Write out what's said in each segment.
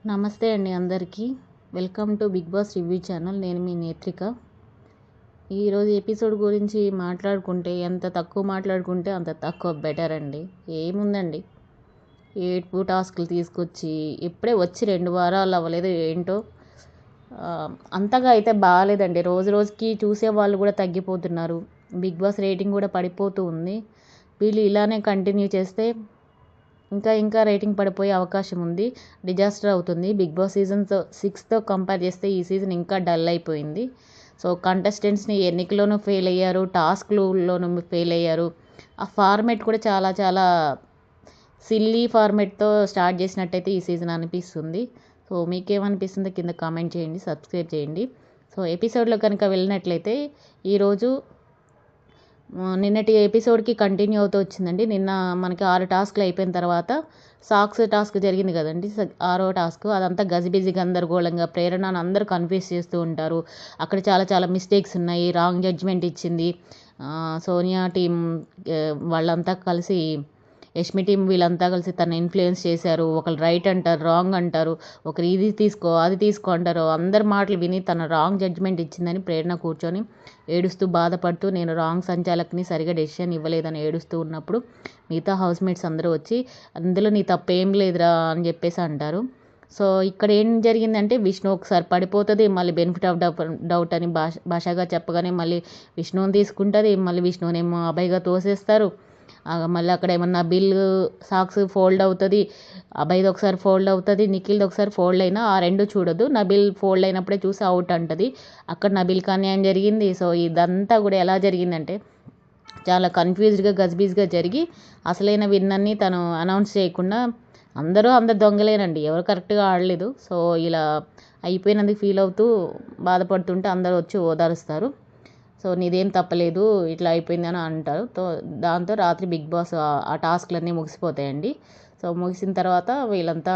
నమస్తే అండి అందరికీ. Welcome to big boss review channel. నేను మీ నేత్రిక. ఈరోజు ఎపిసోడ్ గురించి మాట్లాడుకుంటే ఎంత తక్కువ మాట్లాడుకుంటే అంత తక్కువ బెటర్ అండి. ఏముందండి, ఏడుపు టాస్క్లు తీసుకొచ్చి ఇప్పుడే వచ్చి 2 వారాలు అవ్వలేదు ఏంటో. అంతగా అయితే బాగాలేదండి. రోజు రోజుకి చూసే వాళ్ళు కూడా తగ్గిపోతున్నారు. బిగ్ బాస్ రేటింగ్ కూడా పడిపోతూ ఉంది. వీళ్ళు ఇలానే కంటిన్యూ చేస్తే ఇంకా రేటింగ్ పడిపోయే అవకాశం ఉంది. డిజాస్టర్ అవుతుంది. బిగ్ బాస్ సీజన్ 6తో కంపేర్ చేస్తే ఈ సీజన్ ఇంకా డల్ అయిపోయింది. సో కంటెస్టెంట్స్ని ఎన్నికలోనూ ఫెయిల్ అయ్యారు, టాస్క్లోనూ ఫెయిల్ అయ్యారు. ఆ ఫార్మేట్ కూడా చాలా చాలా సిల్లీ ఫార్మేట్తో స్టార్ట్ చేసినట్టయితే ఈ సీజన్ అనిపిస్తుంది. సో మీకేమనిపిస్తుందో కింద కామెంట్ చేయండి, సబ్స్క్రైబ్ చేయండి. సో ఎపిసోడ్లో కనుక వెళ్ళినట్లయితే ఈరోజు నిన్నటి ఎపిసోడ్కి కంటిన్యూ అవుతూ వచ్చిందండి. నిన్న మనకి 6 టాస్క్లు అయిపోయిన తర్వాత సాక్స్ టాస్క్ జరిగింది కదండి, 6వ టాస్క్. అదంతా గజిబిజి గందరగోళంగా ప్రేరణను అందరూ కన్ఫ్యూజ్ చేస్తూ ఉంటారు. అక్కడ చాలా చాలా మిస్టేక్స్ ఉన్నాయి. రాంగ్ జడ్జ్మెంట్ ఇచ్చింది సోనియా టీం. వాళ్ళంతా కలిసి యష్మి టీం వీళ్ళంతా కలిసి తను ఇన్ఫ్లుయెన్స్ చేశారు. ఒకరు రైట్ అంటారు, రాంగ్ అంటారు, ఒకరు ఇది తీసుకో అది తీసుకో అంటారు. అందరి మాటలు విని తన రాంగ్ జడ్జ్మెంట్ ఇచ్చిందని ప్రేరణ కూర్చొని ఏడుస్తూ బాధపడుతూ నేను రాంగ్ సంచాలకుని సరిగా డెసిషన్ ఇవ్వలేదని ఏడుస్తూ ఉన్నప్పుడు మిగతా హౌస్మేట్స్ అందరూ వచ్చి అందులో నీ తప్పేం లేదురా అని చెప్పేసి అంటారు. సో ఇక్కడ ఏం జరిగిందంటే విష్ణు ఒకసారి పడిపోతుంది, మళ్ళీ బెనిఫిట్ ఆఫ్ డౌట్ అని భాషగా చెప్పగానే మళ్ళీ విష్ణువుని తీసుకుంటుంది. మళ్ళీ విష్ణువునేమో అభయ్గా తోసేస్తారు. మళ్ళీ అక్కడ ఏమన్నా బిల్ సాక్స్ ఫోల్డ్ అవుతుంది, అభయ్ది ఒకసారి ఫోల్డ్ అవుతుంది, నిఖిల్ది ఒకసారి ఫోల్డ్ అయినా ఆ రెండు చూడదు. నబిల్ ఫోల్డ్ అయినప్పుడే చూసి అవుట్ అంటుంది. అక్కడ నబిల్కి అన్యాయం జరిగింది. సో ఇదంతా కూడా ఎలా జరిగిందంటే చాలా కన్ఫ్యూజ్డ్గా గజిబిజిగా జరిగి అసలైన విన్నర్ని తను అనౌన్స్ చేయకుండా అందరూ దొంగలేనండి, ఎవరు కరెక్ట్గా ఆడలేదు. సో ఇలా అయిపోయినందుకు ఫీల్ అవుతూ బాధపడుతుంటే అందరూ వచ్చి ఓదారుస్తారు. సో నీదేం తప్పలేదు ఇట్లా అయిపోయిందని అంటారు. దాంతో రాత్రి బిగ్ బాస్ ఆ టాస్క్లన్నీ ముగిసిపోతాయండి. సో ముగిసిన తర్వాత వీళ్ళంతా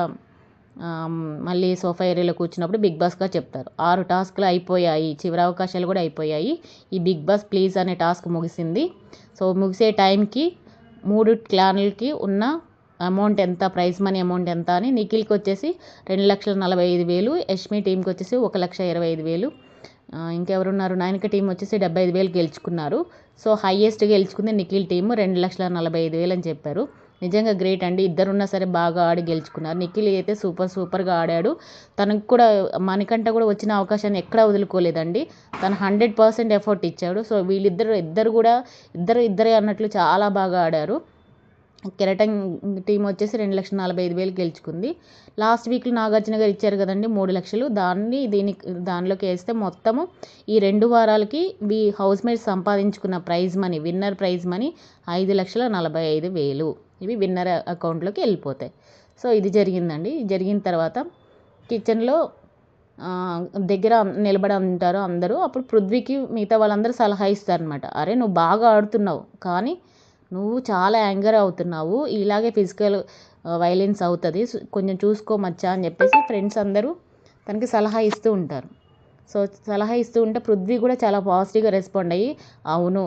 మళ్ళీ సోఫా ఏరియాలో కూర్చున్నప్పుడు బిగ్ బాస్గా చెప్తారు 6 టాస్క్లు అయిపోయాయి, చివరి అవకాశాలు కూడా అయిపోయాయి, ఈ బిగ్ బాస్ ప్లీజ్ అనే టాస్క్ ముగిసింది. సో ముగిసే టైంకి 3 క్లాన్లకి ఉన్న అమౌంట్ ఎంత, ప్రైజ్ మనీ అమౌంట్ ఎంత అని నిఖిల్కి వచ్చేసి 2,45,000, యష్మి టీంకి వచ్చేసి 1,25,000, ఇంకెవరున్నారు నైన్క టీం వచ్చేసి 75,000 గెలుచుకున్నారు. సో హైయెస్ట్ గెలుచుకుంది నిఖిల్ టీము 2,45,000 అని చెప్పారు. నిజంగా గ్రేట్ అండి, ఇద్దరున్నా సరే బాగా ఆడి గెలుచుకున్నారు. నిఖిల్ అయితే సూపర్గా ఆడాడు. తనకు కూడా మనకంట కూడా వచ్చిన అవకాశాన్ని ఎక్కడా వదులుకోలేదండి. తను 100% ఎఫర్ట్ ఇచ్చాడు. సో వీళ్ళిద్దరు కూడా ఇద్దరే అన్నట్లు చాలా బాగా ఆడారు. కెరటన్ టీం వచ్చేసి 2,45,000 గెలుచుకుంది. లాస్ట్ వీక్లో నాగార్జున గారు ఇచ్చారు కదండి 3 లక్షలు, దానిలోకి వేస్తే మొత్తము ఈ 2 వారాలకి హౌస్మేట్స్ సంపాదించుకున్న prize money, winner prize money 5,45,000 ఇవి విన్నర్ అకౌంట్లోకి వెళ్ళిపోతాయి. సో ఇది జరిగిందండి. జరిగిన తర్వాత కిచెన్లో దగ్గర నిలబడి ఉంటారు అందరూ. అప్పుడు పృథ్వీకి మిగతా వాళ్ళందరూ సలహా ఇస్తారనమాట, అరే నువ్వు బాగా ఆడుతున్నావు కానీ నువ్వు చాలా యాంగర్ అవుతున్నావు, ఇలాగే ఫిజికల్ వైలెన్స్ అవుతుంది, కొంచెం చూసుకో మచ్చా అని చెప్పేసి ఫ్రెండ్స్ అందరూ తనకి సలహా ఇస్తూ ఉంటారు. సో సలహా ఇస్తూ ఉంటే పృథ్వీ కూడా చాలా పాజిటివ్గా రెస్పాండ్ అయ్యి అవును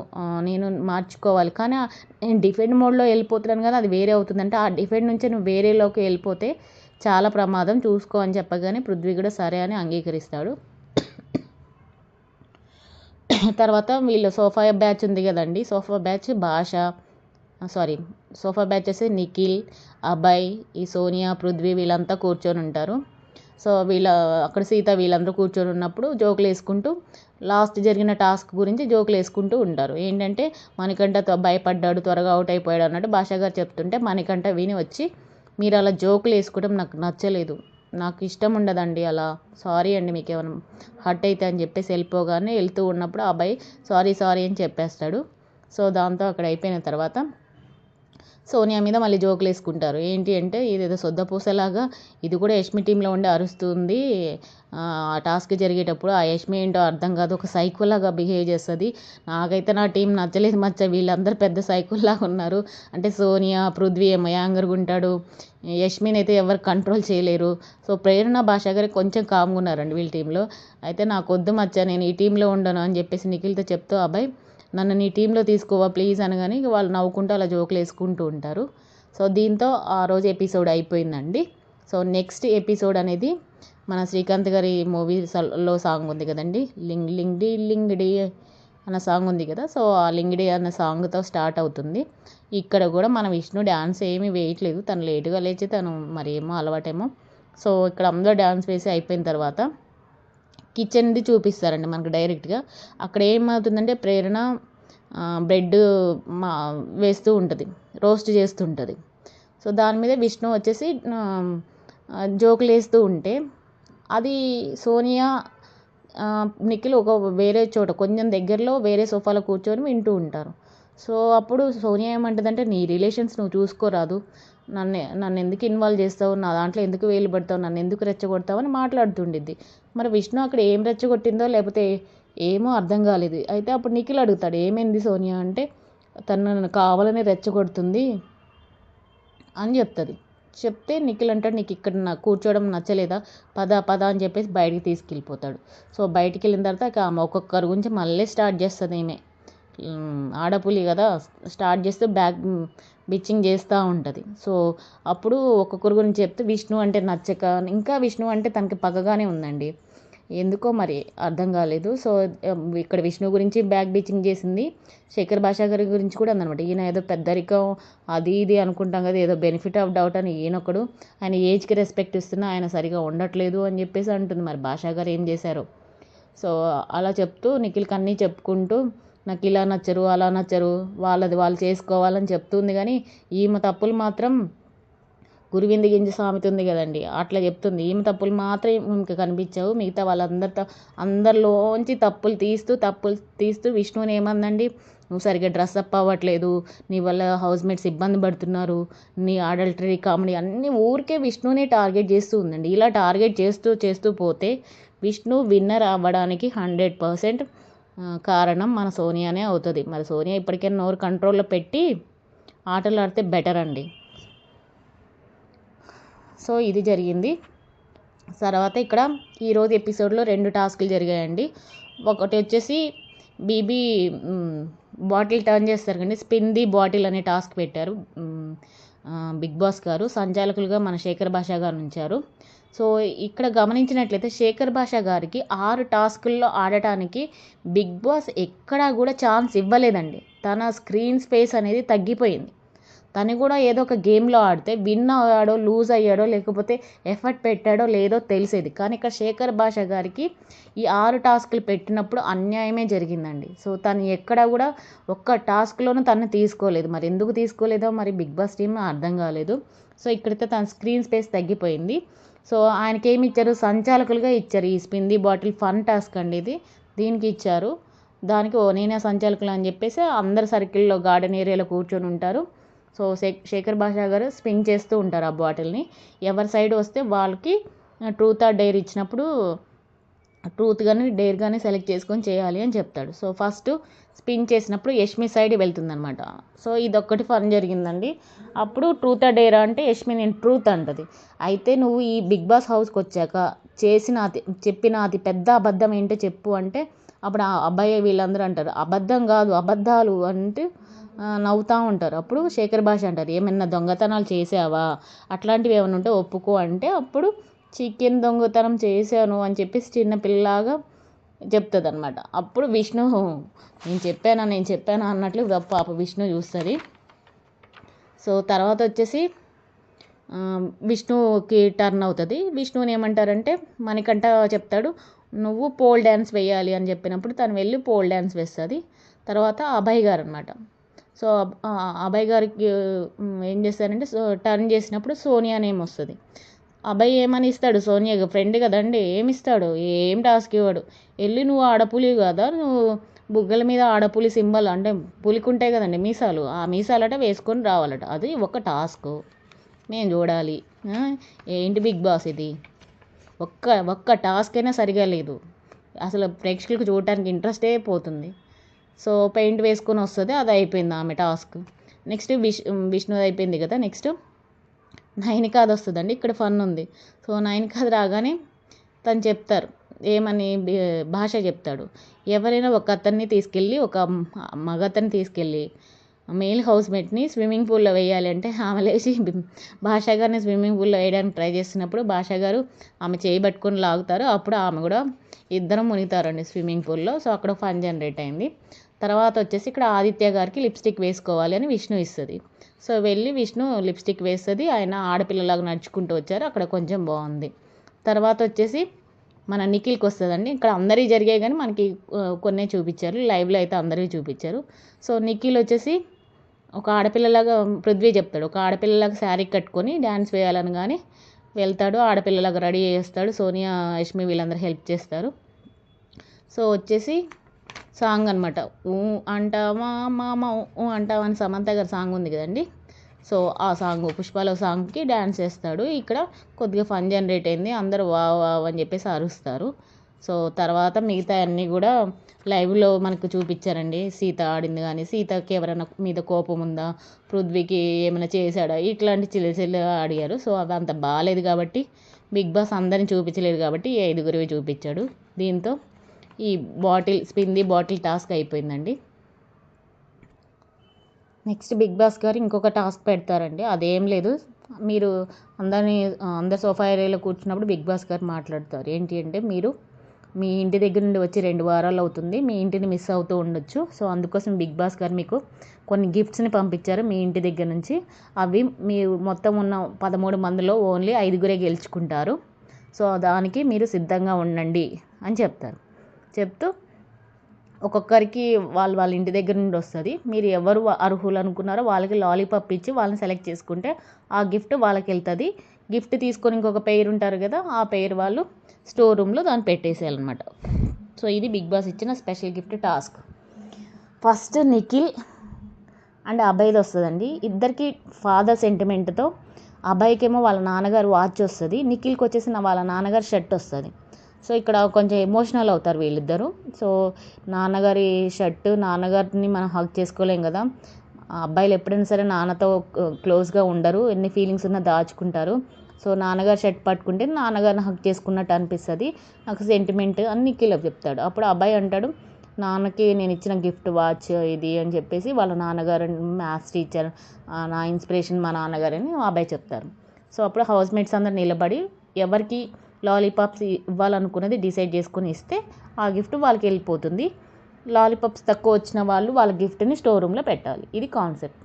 నేను మార్చుకోవాలి, కానీ నేను డిఫెండ్ మోడ్లో వెళ్ళిపోతున్నాను కదా అది వేరే అవుతుందంటే ఆ డిఫెండ్ నుంచి నువ్వు వేరేలోకి వెళ్ళిపోతే చాలా ప్రమాదం, చూసుకో అని చెప్పగానే పృథ్వీ కూడా సరే అని అంగీకరిస్తాడు. తర్వాత వీళ్ళు సోఫా బ్యాచ్ ఉంది కదండి, సోఫా బ్యాచ్ సోఫా బ్యాచ్ వచ్చేసి నిఖిల్, అభయ్, ఈ సోనియా, పృథ్వీ వీళ్ళంతా కూర్చొని ఉంటారు. సో అక్కడ సీత వీళ్ళందరూ కూర్చొని ఉన్నప్పుడు జోకులు వేసుకుంటూ లాస్ట్ జరిగిన టాస్క్ గురించి జోకులు వేసుకుంటూ ఉంటారు. ఏంటంటే మణికంఠ భయపడ్డాడు, త్వరగా అవుట్ అయిపోయాడు అన్నట్టు భాషా గారు చెప్తుంటే మణికంఠ విని వచ్చి మీరు అలా జోకులు వేసుకోవడం నాకు నచ్చలేదు, నాకు ఇష్టం ఉండదండి అలా, సారీ అండి మీకు ఏమైనా హర్ట్ అయితే అని చెప్పేసి వెళ్ళిపోగానే వెళ్తూ ఉన్నప్పుడు అబ్బాయి సారీ అని చెప్పేస్తాడు. సో దాంతో అక్కడ అయిపోయిన తర్వాత సోనియా మీద మళ్ళీ జోకులు వేసుకుంటారు. ఏంటి అంటే ఇదేదో సొద్దపూసలాగా ఇది కూడా యష్మి టీంలో ఉండి అరుస్తుంది, ఆ టాస్క్ జరిగేటప్పుడు ఆ యష్మి ఏంటో అర్థం కాదు, ఒక సైకోలాగా బిహేవ్ చేస్తుంది, నాకైతే నా టీం నచ్చలేదు మచ్చ, వీళ్ళందరూ పెద్ద సైకోలాగా ఉన్నారు అంటే సోనియా, పృథ్వీ ఏమో యాంగర్గా ఉంటాడు, యష్మిని అయితే ఎవరు కంట్రోల్ చేయలేరు. సో ప్రేరణ భాష గారు కొంచెం కామ్గా ఉన్నారండి వీళ్ళ టీంలో. అయితే నాకు వద్దు మచ్చ, నేను ఈ టీంలో ఉండను అని చెప్పేసి నిఖిల్తో చెప్తూ అబ్బాయి నన్ను నీ టీంలో తీసుకోవా ప్లీజ్ అనగానే వాళ్ళు నవ్వుకుంటూ అలా జోకులు వేసుకుంటూ ఉంటారు. సో దీంతో ఆ రోజు ఎపిసోడ్ అయిపోయిందండి. సో నెక్స్ట్ ఎపిసోడ్ అనేది మన శ్రీకాంత్ గారి మూవీలో సాంగ్ ఉంది కదండి, లింగ్ లింగ్ డి లింగ్ డి అన్న సాంగ్ ఉంది కదా. సో ఆ లింగ్ డి అన్న సాంగ్తో స్టార్ట్ అవుతుంది. ఇక్కడ కూడా మన విష్ణు డ్యాన్స్ ఏమీ వేయట్లేదు, తను లేటుగా లేచి తను మరి ఏమో అలవాటేమో. సో ఇక్కడ అందరూ డ్యాన్స్ వేసి అయిపోయిన తర్వాత కిచెన్ది చూపిస్తారండి మనకు డైరెక్ట్గా. అక్కడ ఏమవుతుందంటే ప్రేరణ బ్రెడ్ మా వేస్తూ ఉంటుంది, రోస్ట్ చేస్తుంటుంది. సో దాని మీద విష్ణు వచ్చేసి జోకులు వేస్తూ ఉంటే అది సోనియా నిఖిల్ ఒక వేరే చోట కొంచెం దగ్గరలో వేరే సోఫాలో కూర్చొని వింటూ ఉంటారు. సో అప్పుడు సోనియా ఏమంటుందంటే, నీ రిలేషన్స్ నువ్వు చూసుకోరాదు, నన్ను ఎందుకు ఇన్వాల్వ్ చేస్తావు, నా దాంట్లో ఎందుకు వేలు పెడతావు, నన్ను ఎందుకు రెచ్చగొడతావు అని మాట్లాడుతుండిద్ది. మరి విష్ణు అక్కడ ఏం రెచ్చగొట్టిందో లేకపోతే ఏమో అర్థం కాలేదు. అయితే అప్పుడు నిఖిల్ అడుగుతాడు, ఏమైంది సోనియా అంటే, తను నన్ను కావాలని రెచ్చగొడుతుంది అని చెప్తుంది. చెప్తే నిఖిల్ అంటాడు, నీకు ఇక్కడ నాకు కూర్చోవడం నచ్చలేదా, పద అని చెప్పేసి బయటికి తీసుకెళ్ళిపోతాడు. సో బయటికి వెళ్ళిన తర్వాత ఆమె ఒక్కొక్కరి గురించి మళ్ళీ స్టార్ట్ చేస్తుంది. ఈమె ఆడపులి కదా, స్టార్ట్ చేస్తూ బ్యాక్ బిచ్చింగ్ చేస్తూ ఉంటుంది. సో అప్పుడు ఒక్కొక్కరి గురించి చెప్తే విష్ణు అంటే నచ్చక, ఇంకా విష్ణు అంటే తనకి పగగానే ఉందండి, ఎందుకో మరి అర్థం కాలేదు. సో ఇక్కడ విష్ణు గురించి బ్యాక్ బిచ్చింగ్ చేసింది. శేఖర్ భాషా గారి గురించి కూడా ఉందన్నమాట. ఈయన ఏదో పెద్దరికం అది ఇది అనుకుంటాం కదా, ఏదో బెనిఫిట్ ఆఫ్ డౌట్ అని ఈయనొకడు, ఆయన ఏజ్కి రెస్పెక్ట్ ఇస్తున్నా ఆయన సరిగా ఉండట్లేదు అని చెప్పేసి అంటుంది. మరి భాషా గారు ఏం చేశారు. సో అలా చెప్తూ నిఖిల్కి అన్నీ చెప్పుకుంటూ, నాకు ఇలా నచ్చరు అలా నచ్చరు, వాళ్ళది వాళ్ళు చేసుకోవాలని చెప్తుంది. కానీ ఈమె తప్పులు మాత్రం గురువింద గింజ సామెత ఉంది కదండి, అట్లా చెప్తుంది. ఈమె తప్పులు మాత్రం ఇంక కనిపించవు, మిగతా అందరిలోంచి తప్పులు తీస్తూ విష్ణుని ఏమందండి, నువ్వు సరిగ్గా డ్రెస్అప్ అవ్వట్లేదు, నీ వల్ల హౌస్ మేట్స్ ఇబ్బంది పడుతున్నారు, నీ అడల్టరీ కామెడీ అన్నీ ఊరికే విష్ణుని టార్గెట్ చేస్తూ ఉందండి. ఇలా టార్గెట్ చేస్తూ పోతే విష్ణు విన్నర్ అవ్వడానికి 100% కారణం మన సోనియానే అవుతుంది. మరి సోనియా ఇప్పటికైనా నోరు కంట్రోల్లో పెట్టి ఆటలు ఆడితే బెటర్ అండి. సో ఇది జరిగింది. తర్వాత ఇక్కడ ఈరోజు ఎపిసోడ్లో 2 టాస్కులు జరిగాయండి. ఒకటి వచ్చేసి బీబీ బాటిల్ టర్న్ చేస్తారు కండి, స్పిన్ ది బాటిల్ అనే టాస్క్ పెట్టారు బిగ్ బాస్ గారు. సంచాలకులుగా మన శేఖర్ భాషా గారు ఉంచారు. సో ఇక్కడ గమనించినట్లయితే శేఖర్ భాషా గారికి 6 టాస్కుల్లో ఆడటానికి బిగ్ బాస్ ఎక్కడా కూడా ఛాన్స్ ఇవ్వలేదండి. తన స్క్రీన్ స్పేస్ అనేది తగ్గిపోయింది. తను కూడా ఏదో ఒక గేమ్లో ఆడితే విన్ అయ్యాడో లూజ్ అయ్యాడో లేకపోతే ఎఫర్ట్ పెట్టాడో లేదో తెలిసేది. కానీ ఇక్కడ శేఖర్ భాషా గారికి ఈ 6 టాస్కులు పెట్టినప్పుడు అన్యాయమే జరిగిందండి. సో తను ఎక్కడ కూడా ఒక్క టాస్క్లోనూ తను తీసుకోలేదు. మరి ఎందుకు తీసుకోలేదో మరి బిగ్ బాస్ టీమ్ అర్థం కాలేదు. సో ఇక్కడైతే తన స్క్రీన్ స్పేస్ తగ్గిపోయింది. సో ఆయనకి ఏమి ఇచ్చారు, సంచాలకులుగా ఇచ్చారు. ఈ spin the bottle fun task అండి ఇది, దీనికి ఇచ్చారు. దానికి నేనే సంచాలకులు అని చెప్పేసి అందరు సర్కిల్లో గార్డెన్ ఏరియాలో కూర్చొని ఉంటారు. సో శేఖర్ భాషా గారు స్పిన్ చేస్తూ ఉంటారు ఆ బాటిల్ని. ఎవరి సైడ్ వస్తే వాళ్ళకి ట్రూత్ ఆర్ డేర్ ఇచ్చినప్పుడు ట్రూత్ కానీ డేర్ కానీ సెలెక్ట్ చేసుకొని చేయాలి అని చెప్తాడు. సో ఫస్ట్ స్పిన్ చేసినప్పుడు యష్మి సైడ్ వెళ్తుందనమాట. సో ఇదొక్కటి ఫన్ జరిగిందండి. అప్పుడు ట్రూత్ ఆర్ డేర్ అంటే యష్మి నేను ట్రూత్ అంటది. అయితే నువ్వు ఈ బిగ్ బాస్ హౌస్కి వచ్చాక చెప్పిన అతి పెద్ద అబద్ధం ఏంటో చెప్పు అంటే అప్పుడు ఆ అబ్బాయి వీళ్ళందరూ అంటారు, అబద్ధం కాదు అబద్ధాలు అంటే నవ్వుతూ ఉంటారు. అప్పుడు శేఖర్ భాష అంటారు, ఏమన్నా దొంగతనాలు చేసావా, అట్లాంటివి ఏమైనా ఉంటే ఒప్పుకో అంటే అప్పుడు చికెన్ దొంగతనం చేశాను అని చెప్పేసి చిన్నపిల్లలాగా చెప్తుంది అనమాట. అప్పుడు విష్ణు నేను చెప్పానా అన్నట్లు పాప విష్ణు చూస్తుంది. సో తర్వాత వచ్చేసి విష్ణుకి టర్న్ అవుతుంది. విష్ణుని ఏమంటారంటే మణికంఠ చెప్తాడు, నువ్వు పోల్ డ్యాన్స్ వేయాలి అని చెప్పినప్పుడు తను వెళ్ళి పోల్ డ్యాన్స్ వేస్తుంది. తర్వాత అభయ్ గారు అనమాట. సో అభయ్ గారికి ఏం చేస్తారంటే టర్న్ చేసినప్పుడు సోనియా నేమ్ వస్తుంది. అభయ్ ఏమని ఇస్తాడు, సోనియా ఫ్రెండ్ కదండి, ఏమి ఇస్తాడు, ఏం టాస్క్ ఇవ్వడు. వెళ్ళి నువ్వు ఆడపులి కదా, నువ్వు బుగ్గల మీద ఆడపులి సింబల్ అంటే పులికి ఉంటాయి కదండి మీసాలు, ఆ మీసాలట వేసుకొని రావాలట. అది ఒక టాస్క్ నేను చూడాలి. ఏంటి బిగ్ బాస్ ఇది, ఒక్క టాస్క్ అయినా సరిగా లేదు. అసలు ప్రేక్షకులకు చూడటానికి ఇంట్రెస్టే పోతుంది. సో పెయింట్ వేసుకొని వస్తుంది, అది అయిపోయింది ఆమె టాస్క్. నెక్స్ట్ విష్ణుది అయిపోయింది కదా. నెక్స్ట్ నైనికాది వస్తుందండి. ఇక్కడ ఫన్ ఉంది. సో నైనికాది రాగానే తను చెప్తారు ఏమని, భాష చెప్తాడు, ఎవరైనా ఒక అతన్ని తీసుకెళ్ళి ఒక మగతన్ని తీసుకెళ్ళి మేల్ హౌస్మేట్ని స్విమ్మింగ్ పూల్లో వేయాలి అంటే ఆమె లేచి భాషా గారిని స్విమ్మింగ్ పూల్లో వేయడానికి ట్రై చేస్తున్నప్పుడు భాషా గారు ఆమె చేయి పట్టుకొని లాగుతారు. అప్పుడు ఆమె కూడా ఇద్దరం మునిగుతారండి స్విమ్మింగ్ పూల్లో. సో అక్కడ ఫన్ జనరేట్ అయింది. తర్వాత వచ్చేసి ఇక్కడ ఆదిత్య గారికి లిప్స్టిక్ వేసుకోవాలి అని విష్ణు ఇస్తుంది. సో వెళ్ళి విష్ణు లిప్స్టిక్ వేస్తుంది. ఆయన ఆడపిల్లలాగా నడుచుకుంటూ వచ్చారు. అక్కడ కొంచెం బాగుంది. తర్వాత వచ్చేసి మన నిఖిల్కి వస్తుందండి. ఇక్కడ అందరివి జరిగాయి కానీ మనకి కొన్నే చూపించారు. లైవ్లో అయితే అందరివి చూపించారు. సో నిఖిల్ వచ్చేసి ఒక ఆడపిల్లలాగా పృథ్వీ చెప్తాడు, ఒక ఆడపిల్లలాగా శారీ కట్టుకొని డ్యాన్స్ వేయాలని కానీ వెళ్తాడు. ఆడపిల్లలాగా రెడీ చేస్తాడు. సోనియా, యష్మి వీళ్ళందరూ హెల్ప్ చేస్తారు. సో వచ్చేసి సాంగ్ అనమాట. ఊ అంటావా మామ ఊ అంటావా అని సమంత గారి సాంగ్ ఉంది కదండి. సో ఆ సాంగ్ పుష్పలో సాంగ్కి డ్యాన్స్ చేస్తాడు. ఇక్కడ కొద్దిగా ఫన్ జనరేట్ అయింది. అందరూ వావ్ వావ్ అని చెప్పేసి అరుస్తారు. సో తర్వాత మిగతా అన్నీ కూడా లైవ్లో మనకు చూపించారండి. సీత ఆడింది కానీ సీతకి ఎవరైనా మీద కోపం ఉందా, పృథ్వీకి ఏమైనా చేశాడా, ఇట్లాంటి చిల్లి ఆడిగారు. సో అవి అంత బాగాలేదు కాబట్టి బిగ్ బాస్ అందరిని చూపించలేదు కాబట్టి 5గురివి చూపించాడు. దీంతో ఈ స్పిన్ ది బాటిల్ టాస్క్ అయిపోయిందండి. నెక్స్ట్ బిగ్ బాస్ గారు ఇంకొక టాస్క్ పెడతారండి. అదేం లేదు, మీరు అందరు సోఫా ఏరియాలో కూర్చున్నప్పుడు బిగ్ బాస్ గారు మాట్లాడతారు. ఏంటి అంటే, మీరు మీ ఇంటి దగ్గర నుండి వచ్చి 2 వారాలు అవుతుంది, మీ ఇంటిని మిస్ అవుతూ ఉండొచ్చు. సో అందుకోసం బిగ్ బాస్ గారు మీకు కొన్ని గిఫ్ట్స్ని పంపించారు మీ ఇంటి దగ్గర నుంచి. అవి మీరు మొత్తం ఉన్న 13 మందిలో ఓన్లీ 5గురే గెలుచుకుంటారు. సో దానికి మీరు సిద్ధంగా ఉండండి అని చెప్తూ ఒక్కొక్కరికి వాళ్ళ ఇంటి దగ్గర నుండి వస్తుంది. మీరు ఎవరు అర్హులు అనుకున్నారో వాళ్ళకి లాలీపాప్ ఇచ్చి వాళ్ళని సెలెక్ట్ చేసుకుంటే ఆ గిఫ్ట్ వాళ్ళకి వెళ్తుంది. గిఫ్ట్ తీసుకొని ఇంకొక పేరు ఉంటారు కదా, ఆ పేరు వాళ్ళు స్టోర్ రూమ్లో దాన్ని పెట్టేసేయాలన్నమాట. సో ఇది బిగ్ బాస్ ఇచ్చిన special gift task. First Nikhil and అభయ్ది వస్తుందండి. ఇద్దరికి ఫాదర్ సెంటిమెంట్తో అభయ్కేమో వాళ్ళ నాన్నగారు వాచ్ వస్తుంది, నిఖిల్కి వచ్చేసి వాళ్ళ నాన్నగారు షర్ట్ వస్తుంది. సో ఇక్కడ కొంచెం ఎమోషనల్ అవుతారు వీళ్ళిద్దరూ. సో నాన్నగారి షర్టు, నాన్నగారిని మనం హగ్ చేసుకోలేం కదా. అబ్బాయిలు ఎప్పుడైనా సరే నాన్నతో క్లోజ్గా ఉండరు, ఎన్ని ఫీలింగ్స్ ఉన్నా దాచుకుంటారు. సో నాన్నగారు షర్ట్ పట్టుకుంటే నాన్నగారిని హగ్ చేసుకున్నట్టు అనిపిస్తుంది, నాకు సెంటిమెంట్ అని నిఖిల్ చెప్తాడు. అప్పుడు అబ్బాయి అంటాడు, నాన్నకి నేను ఇచ్చిన గిఫ్ట్ వాచ్ ఇది అని చెప్పేసి వాళ్ళ నాన్నగారు మ్యాథ్స్ టీచర్, నా ఇన్స్పిరేషన్ మా నాన్నగారని అబ్బాయి చెప్తారు. సో అప్పుడు హౌస్ మేట్స్ అందరు నిలబడి ఎవరికి లాలీపాప్స్ ఇవ్వాలనుకున్నది డిసైడ్ చేసుకుని ఇస్తే ఆ గిఫ్ట్ వాళ్ళకి వెళ్ళిపోతుంది. లాలీపాప్స్ తక్కువ వచ్చిన వాళ్ళు వాళ్ళ గిఫ్ట్ని స్టోర్ రూమ్లో పెట్టాలి. ఇది కాన్సెప్ట్.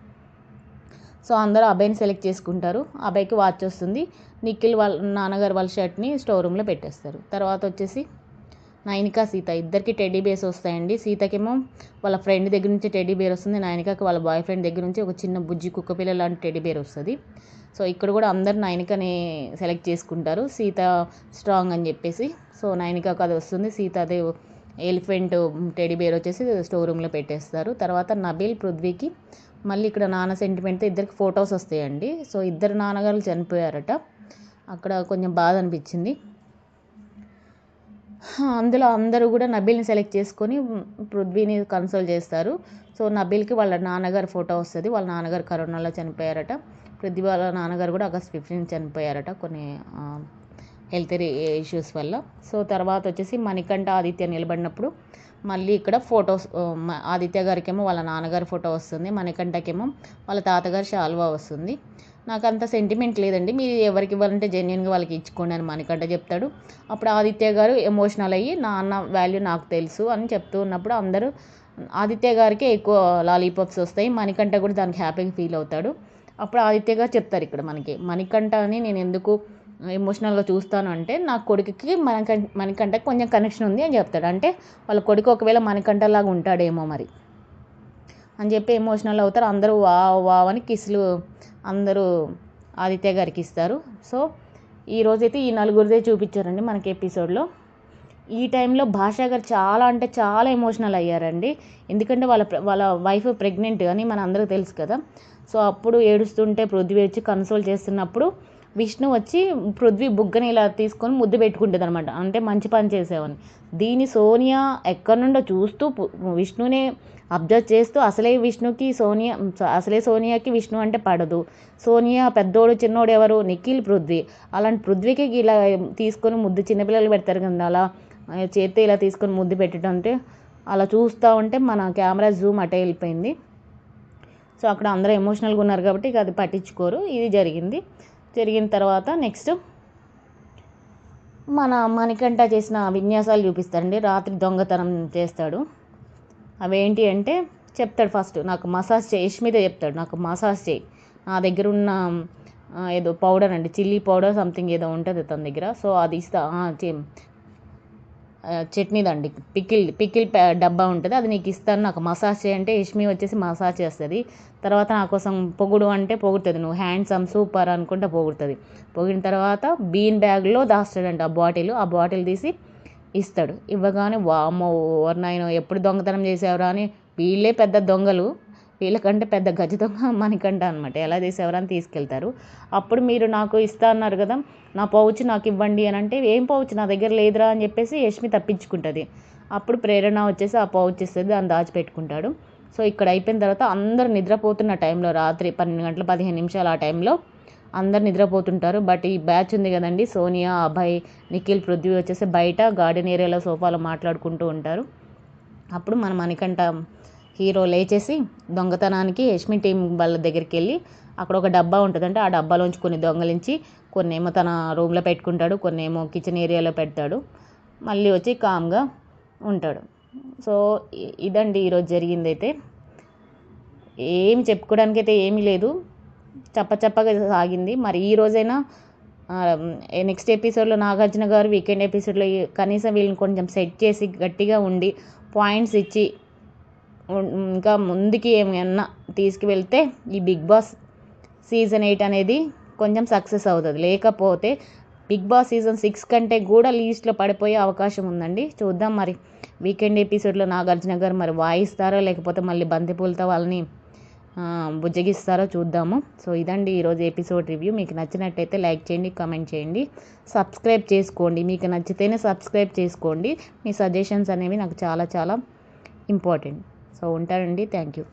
సో అందరూ అబ్బాయిని సెలెక్ట్ చేసుకుంటారు. అబ్బాయికి వాచ్ వస్తుంది. నిఖిల్ వాళ్ళ నాన్నగారు వాళ్ళ షర్ట్ని స్టోర్ రూమ్లో పెట్టేస్తారు. తర్వాత వచ్చేసి నైనిక, సీత ఇద్దరికి టెడ్డీ బేర్స్ వస్తాయండి. సీతకేమో వాళ్ళ ఫ్రెండ్ దగ్గర నుంచి టెడ్డీ బేర్ వస్తుంది. నైనికకి వాళ్ళ బాయ్ ఫ్రెండ్ దగ్గర నుంచి ఒక చిన్న బుజ్జి కుక్కపిల్ల లాంటి టెడ్డీ బేర్ వస్తుంది. సో ఇక్కడ కూడా అందరు నైనికని సెలెక్ట్ చేసుకుంటారు, సీత స్ట్రాంగ్ అని చెప్పేసి. సో నైనికకు అది వస్తుంది. సీత అదే ఎలిఫెంట్ టెడ్డీ బేర్ వచ్చేసి స్టోర్ రూమ్లో పెట్టేస్తారు. తర్వాత నబీల్, పృథ్వీకి మళ్ళీ ఇక్కడ నాన్న సెంటిమెంట్తో ఇద్దరికి ఫొటోస్ వస్తాయండి. సో ఇద్దరు నాన్నగారు చనిపోయారట. అక్కడ కొంచెం బాధ అనిపించింది. అందులో అందరూ కూడా నబీల్ని సెలెక్ట్ చేసుకొని పృథ్వీని కన్సోల్ చేస్తారు. సో నబీల్కి వాళ్ళ నాన్నగారు ఫోటో వస్తుంది. వాళ్ళ నాన్నగారు కరోనాలో చనిపోయారట. పృథ్వీ వాళ్ళ నాన్నగారు కూడా August 15 చనిపోయారట కొన్ని హెల్త్ ఇష్యూస్ వల్ల. సో తర్వాత వచ్చేసి మణికంఠ, ఆదిత్య నిలబడినప్పుడు మళ్ళీ ఇక్కడ ఫొటోస్, ఆదిత్య గారికేమో వాళ్ళ నాన్నగారి ఫోటో వస్తుంది, మణికంఠకేమో వాళ్ళ తాతగారి శాల్వా వస్తుంది. నాకు అంత సెంటిమెంట్ లేదండి, మీరు ఎవరికి ఇవ్వాలంటే జెన్యున్గా వాళ్ళకి ఇచ్చుకోండి అని మణికంఠ చెప్తాడు. అప్పుడు ఆదిత్య గారు ఎమోషనల్ అయ్యి నాన్న వాల్యూ నాకు తెలుసు అని చెప్తూ ఉన్నప్పుడు అందరూ ఆదిత్య గారికి ఎక్కువ లాలీపాప్స్ వస్తాయి, మణికంఠ కూడా దానికి హ్యాపీగా ఫీల్ అవుతాడు. అప్పుడు ఆదిత్య గారు చెప్తారు ఇక్కడ మనకి, మణికంఠని నేను ఎందుకు ఎమోషనల్గా చూస్తాను అంటే నా కొడుకుకి మణికంఠకి కొంచెం కనెక్షన్ ఉంది అని చెప్తాడు. అంటే వాళ్ళ కొడుకు ఒకవేళ మణికంఠలాగా ఉంటాడేమో మరి అని చెప్పి ఎమోషనల్ అవుతారు. అందరూ వావ్ అని కిస్లు అందరూ ఆదిత్య గారికి ఇస్తారు. సో ఈరోజైతే ఈ నలుగురిదే చూపించారండి మనకి ఎపిసోడ్లో. ఈ టైంలో భాషా గారు చాలా అంటే చాలా ఎమోషనల్ అయ్యారండి. ఎందుకంటే వాళ్ళ వైఫ్ ప్రెగ్నెంట్ అని మన అందరికీ తెలుసు కదా. సో అప్పుడు ఏడుస్తుంటే పృథ్వీ వచ్చి కన్సోల్ చేస్తున్నప్పుడు విష్ణు వచ్చి పృథ్వీ బుగ్గని ఇలా తీసుకొని ముద్దు పెట్టుకుంటుంది అనమాట, అంటే మంచి పని చేసావని. దీని సోనియా ఎక్కడి నుండో చూస్తూ విష్ణునే అబ్జర్వ్ చేస్తూ అసలే సోనియాకి విష్ణు అంటే పడదు. సోనియా పెద్దోడు చిన్నోడు ఎవరు, నిఖిల్, పృథ్వీ. అలాంటి పృథ్వీకి ఇలా తీసుకొని ముద్దు, చిన్నపిల్లలు పెడతారు కదా అలా చేత్తో ఇలా తీసుకొని ముద్దు పెట్టడం అంటే అలా చూస్తూ ఉంటే మన కెమెరా జూమ్ అటే వెళ్ళిపోయింది. సో అక్కడ అందరూ ఎమోషనల్గా ఉన్నారు కాబట్టి ఇక అది పట్టించుకోరు. ఇది జరిగిన తర్వాత నెక్స్ట్ మన మణికంఠ చేసిన విన్యాసాలు చూపిస్తారండి. రాత్రి దొంగతనం చేస్తాడు. అవేంటి అంటే చెప్తాడు ఫస్ట్, నాకు మసాజ్ చేయి, యష్మిత చెప్తాడు, నాకు మసాజ్ చేయి, నా దగ్గర ఉన్న ఏదో పౌడర్ అండి, చిల్లీ పౌడర్ సంథింగ్ ఏదో ఉంటుంది తన దగ్గర, సో అది ఇస్తా, చట్నీదండి, పికిల్ డబ్బా ఉంటుంది, అది నీకు ఇస్తాను, నాకు మసాజ్ చేయంటే యష్మి వచ్చేసి మసాజ్ చేస్తుంది. తర్వాత నా కోసం పొగుడు అంటే పొగుడుతుంది, నువ్వు హ్యాండ్సమ్ సూపర్ అనుకుంటే పొగుడుతుంది. పొగిన తర్వాత బీన్ బ్యాగ్లో దాస్తాడంట ఆ బాటిల్ తీసి ఇస్తాడు. ఇవ్వగానే వామ్మో ఓర్నాయనో ఎప్పుడు దొంగతనం చేసేవరా అని, వీళ్ళే పెద్ద దొంగలు, వీళ్ళకంటే పెద్ద గజ దొంగ మణికంఠ అనమాట, ఎలా చేసేవరా అని తీసుకెళ్తారు. అప్పుడు మీరు నాకు ఇస్తా అన్నారు కదా, నా పౌచ్ నాకు ఇవ్వండి అని అంటే, ఏం పౌచ్ నా దగ్గర లేదురా అని చెప్పేసి యష్మి తప్పించుకుంటుంది. అప్పుడు ప్రేరణ వచ్చేసి ఆ పౌచ్ ఇస్తుంది, దాన్ని దాచిపెట్టుకుంటాడు. సో ఇక్కడ అయిపోయిన తర్వాత అందరూ నిద్రపోతున్న టైంలో, రాత్రి 12 గంటల 15 నిమిషాలు ఆ టైంలో అందరు నిద్రపోతుంటారు. బట్ ఈ బ్యాచ్ ఉంది కదండి, సోనియా, అభయ్, నిఖిల్, పృథ్వీ వచ్చేసి బయట గార్డెన్ ఏరియాలో సోఫాలో మాట్లాడుకుంటూ ఉంటారు. అప్పుడు మన మణికంఠ హీరో లేచేసి దొంగతనానికి యష్మి టీం వాళ్ళ దగ్గరికి వెళ్ళి, అక్కడ ఒక డబ్బా ఉంటుందంటే ఆ డబ్బాలోంచి కొన్ని దొంగలించి కొన్ని ఏమో తన రూమ్లో పెట్టుకుంటాడు, కొన్ని ఏమో కిచెన్ ఏరియాలో పెడతాడు, మళ్ళీ వచ్చి కామ్గా ఉంటాడు. సో ఇదండి ఈరోజు జరిగిందైతే. ఏం చెప్పుకోవడానికైతే ఏమీ లేదు, చప్పగా సాగింది. మరి ఈ రోజైనా నెక్స్ట్ ఎపిసోడ్లో నాగార్జున గారు వీకెండ్ ఎపిసోడ్లో కనీసం వీళ్ళని కొంచెం సెట్ చేసి గట్టిగా ఉండి పాయింట్స్ ఇచ్చి ఇంకా ముందుకి ఏమైనా తీసుకువెళ్తే ఈ బిగ్ బాస్ సీజన్ 8 అనేది కొంచెం సక్సెస్ అవుతుంది. లేకపోతే బిగ్ బాస్ సీజన్ 6 కంటే కూడా లీస్ట్లో పడిపోయే అవకాశం ఉందండి. చూద్దాం మరి వీకెండ్ ఎపిసోడ్లో నాగార్జున గారు మరి వాయిస్తారో లేకపోతే మళ్ళీ బంతిపూలతో వాళ్ళని బుజ్జగిస్తారో చూద్దాము. సో ఇదండి ఈరోజు ఎపిసోడ్ రివ్యూ. మీకు నచ్చినట్టయితే లైక్ చేయండి, కామెంట్ చేయండి, సబ్స్క్రైబ్ చేసుకోండి. మీకు నచ్చితేనే సబ్స్క్రైబ్ చేసుకోండి. మీ సజెషన్స్ అనేవి నాకు చాలా చాలా ఇంపార్టెంట్. సో ఉంటానండి, థ్యాంక్ యూ.